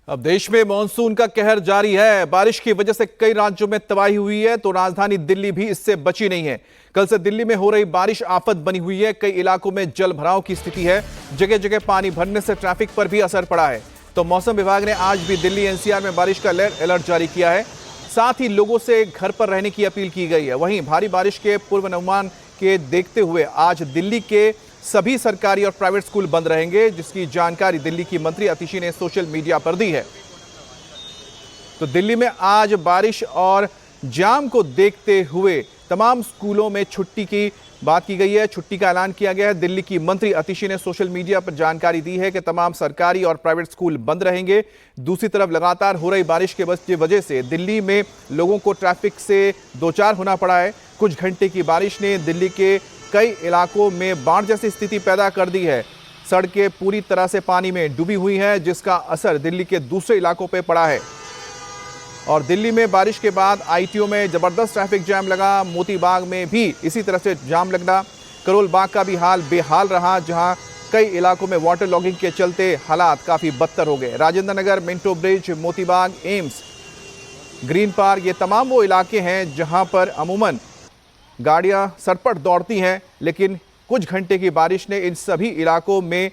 अब देश में मॉनसून का कहर जारी है। बारिश की वजह से कई राज्यों में तबाही हुई है, तो राजधानी दिल्ली भी इससे बची नहीं है। कल से दिल्ली में हो रही बारिश आफत बनी हुई है। कई इलाकों में जल भराव की स्थिति है। जगह जगह पानी भरने से ट्रैफिक पर भी असर पड़ा है। तो मौसम विभाग ने आज भी दिल्ली एनसीआर में बारिश का रेड अलर्ट जारी किया है। साथ ही लोगों से घर पर रहने की अपील की गई है। वहीं भारी बारिश के पूर्वानुमान के देखते हुए आज दिल्ली के सभी सरकारी और प्राइवेट स्कूल बंद रहेंगे, जिसकी जानकारी दिल्ली की मंत्री अतिशी ने सोशल मीडिया पर दी है। तो दिल्ली में आज बारिश और जाम को देखते हुए तमाम स्कूलों में छुट्टी की बात की गई है। छुट्टी का ऐलान किया गया है। दिल्ली की मंत्री अतिशी ने सोशल मीडिया पर जानकारी दी है कि तमाम सरकारी और प्राइवेट स्कूल बंद रहेंगे। दूसरी तरफ लगातार हो रही बारिश के वजह से दिल्ली में लोगों को ट्रैफिक से दो चार होना पड़ा है। कुछ घंटे की बारिश ने दिल्ली के कई इलाकों में बाढ़ जैसी स्थिति पैदा कर दी है। सड़कें पूरी तरह से पानी में डूबी हुई हैं, जिसका असर दिल्ली के दूसरे इलाकों पर पड़ा है। और दिल्ली में बारिश के बाद आईटीओ में जबरदस्त ट्रैफिक जैम लगा। मोती बाग में भी इसी तरह से जाम लगना। करोल बाग का भी हाल बेहाल रहा, जहां कई इलाकों में वाटर लॉगिंग के चलते हालात काफी बदतर हो गए। Rajendra Nagar, Minto bridge, Moti Bagh, AIIMS, green park, ये तमाम वो इलाके हैं जहां पर अमूमन गाड़ियां सरपट दौड़ती हैं, लेकिन कुछ घंटे की बारिश ने इन सभी इलाकों में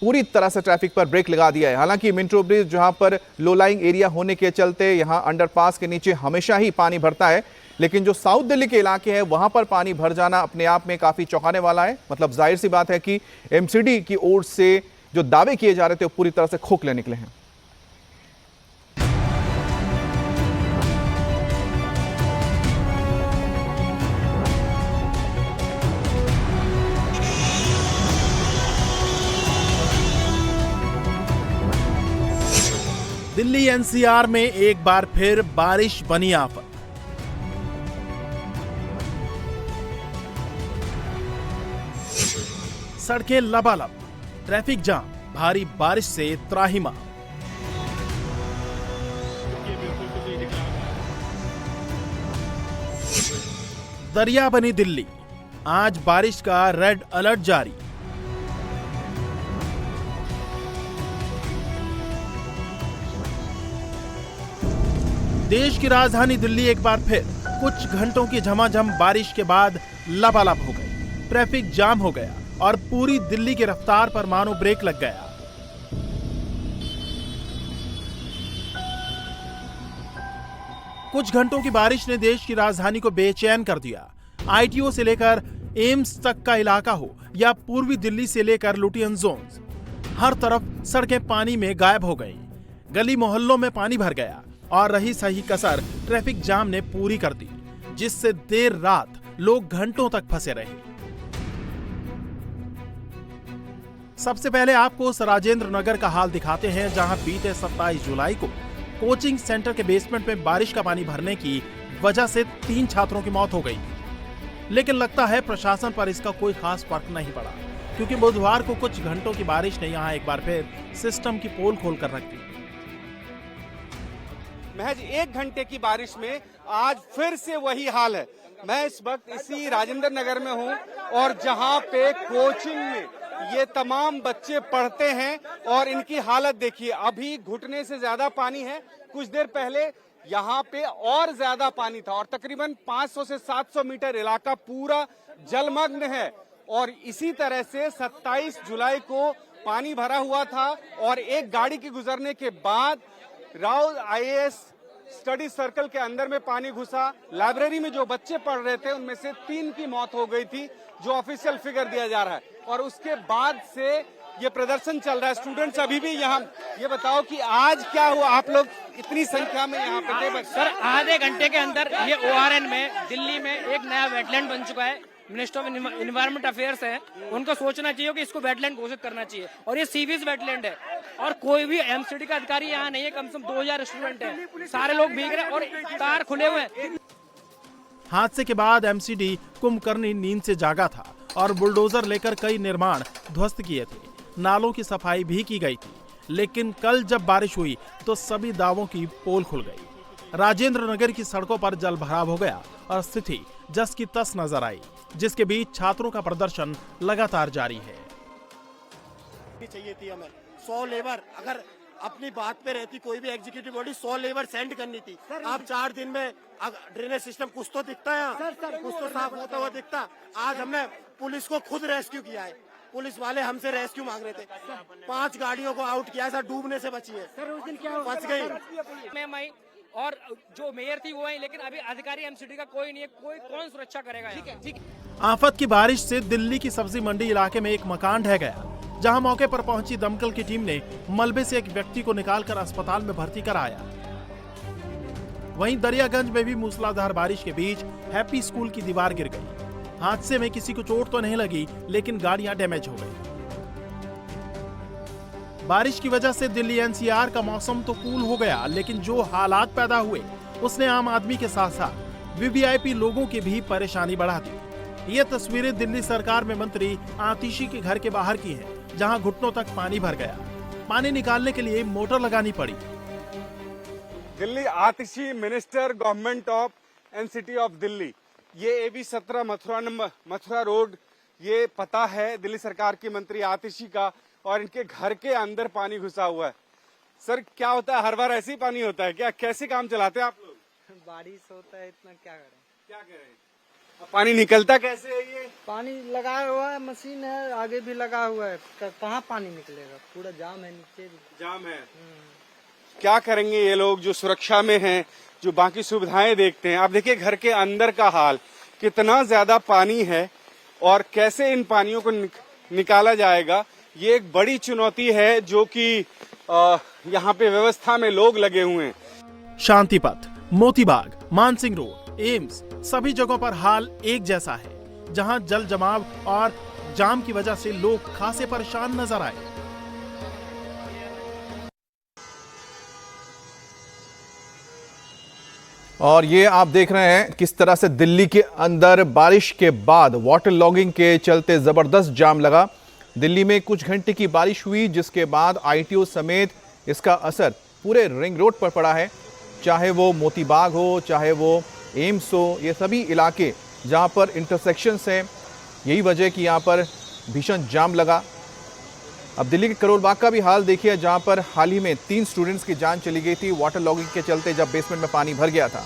पूरी तरह से ट्रैफिक पर ब्रेक लगा दिया है। हालांकि मिंटो ब्रिज, जहां पर लो लाइंग एरिया होने के चलते यहां अंडरपास के नीचे हमेशा ही पानी भरता है, लेकिन जो साउथ दिल्ली के इलाके हैं वहां पर पानी भर जाना अपने आप में काफी चौंकाने वाला है। मतलब जाहिर सी बात है कि एमसीडी की ओर से जो दावे किए जा रहे थे वो पूरी तरह से खोखले निकले हैं। दिल्ली एनसीआर में एक बार फिर बारिश बनी आफत। सड़कें लबालब, ट्रैफिक जाम, भारी बारिश से त्राहिमाम। दरिया बनी दिल्ली, आज बारिश का रेड अलर्ट जारी। देश की राजधानी दिल्ली एक बार फिर कुछ घंटों की झमाझम बारिश के बाद लबालब हो गई। ट्रैफिक जाम हो गया और पूरी दिल्ली की रफ्तार पर मानो ब्रेक लग गया। कुछ घंटों की बारिश ने देश की राजधानी को बेचैन कर दिया। आईटीओ से लेकर एम्स तक का इलाका हो या पूर्वी दिल्ली से लेकर लुटियन जोन, हर तरफ सड़कें पानी में गायब हो गईं। गली मोहल्लों में पानी भर गया और रही सही कसर ट्रैफिक जाम ने पूरी कर दी, जिससे देर रात लोग घंटों तक फंसे रहे। सबसे पहले आपको राजेंद्र नगर का हाल दिखाते हैं, जहां बीते 27 जुलाई को कोचिंग सेंटर के बेसमेंट में बारिश का पानी भरने की वजह से 3 छात्रों की मौत हो गई। लेकिन लगता है प्रशासन पर इसका कोई खास फर्क नहीं पड़ा, क्योंकि बुधवार को कुछ घंटों की बारिश ने यहां एक बार फिर सिस्टम की पोल खोल कर रख दी। महज 1 घंटे की बारिश में आज फिर से वही हाल है। मैं इस वक्त इसी राजेंद्र नगर में हूं और जहां पे कोचिंग में ये तमाम बच्चे पढ़ते हैं और इनकी हालत देखिए, अभी घुटने से ज्यादा पानी है। कुछ देर पहले यहाँ पे और ज्यादा पानी था और तकरीबन 500 से 700 मीटर इलाका पूरा जलमग्न है। और इसी तरह से 27 जुलाई को पानी भरा हुआ था और एक गाड़ी के गुजरने के बाद राव आईएएस स्टडी सर्कल के अंदर में पानी घुसा। लाइब्रेरी में जो बच्चे पढ़ रहे थे उनमें से 3 की मौत हो गई थी, जो ऑफिशियल फिगर दिया जा रहा है। और उसके बाद से ये प्रदर्शन चल रहा है। स्टूडेंट्स अभी भी यहाँ, ये बताओ कि आज क्या हुआ, आप लोग इतनी संख्या में यहाँ पे थे? सर, आधे घंटे के अंदर ये ओआरएन में दिल्ली में एक नया वेटलैंड बन चुका है। मिनिस्टर ऑफ इन्वायरमेंट अफेयर्स है, उनको सोचना चाहिए कि इसको वेटलैंड घोषित करना चाहिए। और ये सीवीज वेटलैंड है और कोई भी एमसीडी का अधिकारी यहाँ नहीं है। कम से कम 2000 स्टूडेंट हैं, सारे लोग भीग रहे हैं और तार खुले हुए हैं। हादसे के बाद एमसीडी कुंभकर्णी नींद से जागा था और बुलडोजर लेकर कई निर्माण ध्वस्त किए थे। नालों की सफाई भी की गई थी, लेकिन कल जब बारिश हुई तो सभी दावों की पोल खुल गई। राजेंद्र नगर की सड़कों पर जल भराव हो गया और स्थिति जस की तस नजर आई, जिसके बीच छात्रों का प्रदर्शन लगातार जारी है। चाहिए थी हमें 100 लेबर, अगर अपनी बात पे रहती, कोई भी एग्जीक्यूटिव बॉडी 100 लेबर सेंड करनी थी। आप 4 दिन में ड्रेनेज सिस्टम कुछ तो दिखता है, कुछ तो साफ होता हुआ दिखता। आज हमने पुलिस को खुद रेस्क्यू किया है, पुलिस वाले हमसे रेस्क्यू मांग रहे थे। 5 गाड़ियों को आउट किया, ऐसा डूबने से बची है, बच गई। मैं मई और जो मेयर थी वो है, लेकिन अभी अधिकारी एमसीडी का कोई नहीं है, कौन सुरक्षा करेगा? ठीक है। आफत की बारिश से दिल्ली की सब्जी मंडी इलाके में एक मकान ढह गया, जहां मौके पर पहुंची दमकल की टीम ने मलबे से एक व्यक्ति को निकालकर अस्पताल में भर्ती कराया। वहीं दरियागंज में भी मूसलाधार बारिश के बीच हैप्पी स्कूल की दीवार गिर गई। हादसे में किसी को चोट तो नहीं लगी, लेकिन गाड़ियां डैमेज हो गई। बारिश की वजह से दिल्ली एनसीआर का मौसम तो कूल हो गया, लेकिन जो हालात पैदा हुए उसने आम आदमी के साथ साथ वीवीआईपी लोगों की भी परेशानी बढ़ा दी। ये तस्वीरें दिल्ली सरकार में मंत्री आतिशी के घर के बाहर की हैं, जहां घुटनों तक पानी भर गया। पानी निकालने के लिए मोटर लगानी पड़ी। Delhi Atishi, minister government of NCT of Delhi. ये AB 17 मथुरा रोड, ये पता है दिल्ली सरकार की मंत्री आतिशी का, और इनके घर के अंदर पानी घुसा हुआ है। सर, क्या होता है, हर बार ऐसे ही पानी होता है क्या? कैसे काम चलाते हैं आप लोग? बारिश होता है, इतना क्या करें? क्या करें? अब पानी निकलता कैसे है? ये पानी लगाया हुआ है, मशीन है, आगे भी लगा हुआ है, कहाँ पानी निकलेगा? पूरा जाम है, नीचे भी जाम है। क्या करेंगे ये लोग जो सुरक्षा में हैं, जो बाकी सुविधाएं देखते हैं? आप देखिए घर के अंदर का हाल, कितना ज्यादा पानी है और कैसे इन पानियों को निकाला जाएगा, ये एक बड़ी चुनौती है जो कि यहाँ पे व्यवस्था में लोग लगे हुए हैं। शांतिपथ, मोतीबाग, मानसिंह रोड, एम्स, सभी जगहों पर हाल एक जैसा है, जहां जल जमाव और जाम की वजह से लोग खासे परेशान नजर आए। और ये आप देख रहे हैं किस तरह से दिल्ली के अंदर बारिश के बाद वाटर लॉगिंग के चलते जबरदस्त जाम लगा। दिल्ली में कुछ घंटे की बारिश हुई, जिसके बाद आईटीओ समेत इसका असर पूरे रिंग रोड पर पड़ा है। चाहे वो मोतीबाग हो, चाहे वो एम्स हो, ये सभी इलाके जहां पर इंटरसेक्शंस हैं, यही वजह कि यहां पर भीषण जाम लगा। अब दिल्ली के करोल बाग का भी हाल देखिए, जहां पर हाल ही में 3 स्टूडेंट्स की जान चली गई थी वाटर लॉगिंग के चलते, जब बेसमेंट में पानी भर गया था।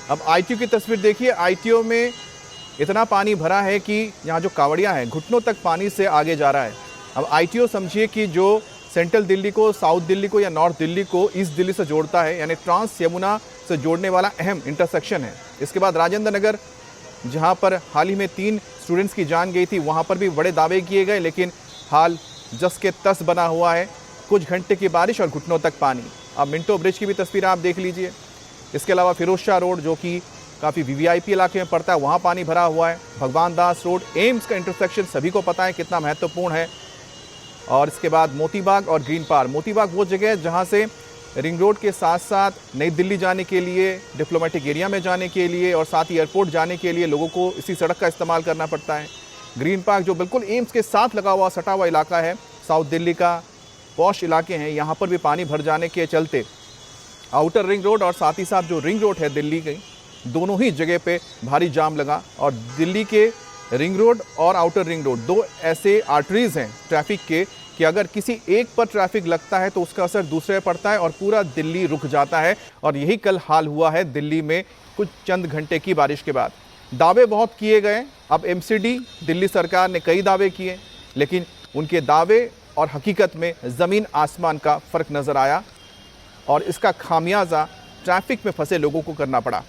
अब आईटीओ की तस्वीर देखिए, आईटीओ में इतना पानी भरा है कि यहाँ जो कावड़ियाँ हैं घुटनों तक पानी से आगे जा रहा है। अब आईटीओ समझिए कि जो सेंट्रल दिल्ली को, साउथ दिल्ली को या नॉर्थ दिल्ली को ईस्ट दिल्ली से जोड़ता है, यानी ट्रांस यमुना से जोड़ने वाला अहम इंटरसेक्शन है। इसके बाद राजेंद्र नगर, जहाँ पर हाल ही में 3 स्टूडेंट्स की जान गई थी, वहाँ पर भी बड़े दावे किए गए, लेकिन हाल जस के तस बना हुआ है। कुछ घंटे की बारिश और घुटनों तक पानी। अब मिंटो ब्रिज की भी तस्वीर आप देख लीजिए। इसके अलावा फिरोज शाह रोड, जो कि काफ़ी वीवीआईपी इलाके में पड़ता है, वहाँ पानी भरा हुआ है। भगवान दास रोड, एम्स का इंटरसेक्शन सभी को पता है कितना महत्वपूर्ण है। और इसके बाद मोतीबाग और ग्रीन पार्क। मोतीबाग वो जगह है जहाँ से रिंग रोड के साथ साथ नई दिल्ली जाने के लिए, डिप्लोमेटिक एरिया में जाने के लिए और साथ ही एयरपोर्ट जाने के लिए लोगों को इसी सड़क का इस्तेमाल करना पड़ता है। ग्रीन पार्क जो बिल्कुल एम्स के साथ लगा हुआ सटा हुआ इलाका है, साउथ दिल्ली का पॉश इलाके हैं, यहाँ पर भी पानी भर जाने के चलते आउटर रिंग रोड और साथ ही साथ जो रिंग रोड है दिल्ली की, दोनों ही जगह पे भारी जाम लगा। और दिल्ली के रिंग रोड और आउटर रिंग रोड 2 ऐसे आर्टरीज हैं ट्रैफिक के कि अगर किसी एक पर ट्रैफिक लगता है तो उसका असर दूसरे पर पड़ता है और पूरा दिल्ली रुक जाता है। और यही कल हाल हुआ है दिल्ली में कुछ चंद घंटे की बारिश के बाद। दावे बहुत किए गए। अब एमसीडी, दिल्ली सरकार ने कई दावे किए, लेकिन उनके दावे और हकीकत में ज़मीन आसमान का फ़र्क नज़र आया और इसका खामियाजा ट्रैफिक में फंसे लोगों को करना पड़ा।